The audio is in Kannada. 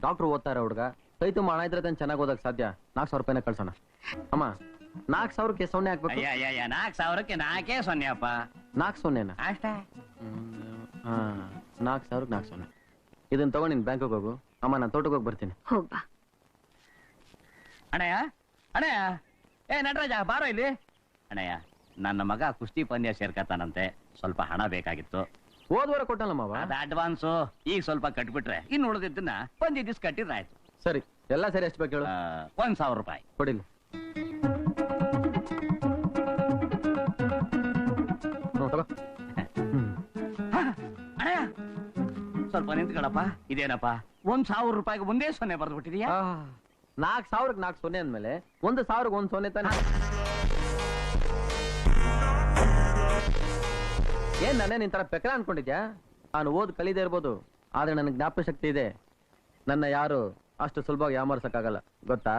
ಡಾಕ್ಟರ್ ಓದ್ತಾರ ಹುಡುಗ ಕೈ ತುಂಬ ಹಣ ಇದ್ರೆ ತಾನು ಚೆನ್ನಾಗಿ ಓದಕ್ ಸಾಧ್ಯ. 4,000 ರೂಪಾಯಿನ ಕಳ್ಸೋಣ. ಅಮ್ಮ 4,000ಕ್ಕೆ 0 ಹಾಕ್ಬೇಕು. 4,000ಕ್ಕೆ 4 0 ಅಪ್ಪ. 4 0ನಾ? ಅಷ್ಟೇ. 4,000ಕ್ಕೆ 4 0. ಇದನ್ನ ತಗೊಂಡು ನೀನ್ ಬ್ಯಾಂಕಿಗೆ ಹೋಗು. ಅಮ್ಮ ನಾನು ತೋಟಕ್ಕೆ ಹೋಗಿ ಬರ್ತೀನಿ. ಹೋಗ್ಬಾ. ಅಣ್ಣಯ್ಯ ಅಣ್ಣಯ್ಯ, ನಟರಾಜ ಬಾರೋ ಇಲ್ಲಿ. ಅಣ್ಣಯ್ಯ, ನನ್ನ ಮಗ ಕುಸ್ತಿ ಪಂದ್ಯ ಸೇರ್ಕತಾನಂತೆ, ಸ್ವಲ್ಪ ಹಣ ಬೇಕಾಗಿತ್ತು. ಹೋದ್ವಾರ ಕೊಟ್ಟಲ್ಲಮ್ಮ. ಅದು ಅಡ್ವಾನ್ಸು, ಈಗ ಸ್ವಲ್ಪ ಕಟ್ಬಿಟ್ರೆ ಇನ್ನು ಉಳಿದಿದ್ದನ್ನ ಒಂದ್ ದಿವ್ಸ ಕಟ್ಟಿದ್ರೆ ಆಯ್ತು. ಸರಿ, ಎಲ್ಲ ಸರಿ. ಎಷ್ಟು ಬೇಕು ಹೇಳು? 1,000 ರೂಪಾಯಿ ಕೊಡಿಲ್ಲ. ಅಣ್ಣಯ್ಯ ಸ್ವಲ್ಪ ನಿಂತ್ಕೊಳಪ್ಪ. ಇದೇನಪ್ಪ 1,000 ರೂಪಾಯಿಗೆ ಮುಂದೆ 0 ಬರ್ದು ಬಿಟ್ಟಿದೀಯಾ? 4,000ಕ್ಕೆ 4 0 ಅಂದ್ಮೇಲೆ 1,000ಕ್ಕೆ 1 0 ತಾನೆ. ಏನ್ ನಾನೇ ನಿನ್ ತರ ಪೆಕ್ರ ಅನ್ಕೊಂಡಿದ್ಯಾ? ನಾನು ಓದ್ ಕಲಿದೇ ಇರ್ಬೋದು, ಆದ್ರೆ ನನಗೆ ಜ್ಞಾಪಕ ಶಕ್ತಿ ಇದೆ. ನನ್ನ ಯಾರು ಅಷ್ಟು ಸುಲಭವಾಗಿ ಯಾಮಾರ್ಸಕ್ಕಾಗಲ್ಲ, ಗೊತ್ತಾ?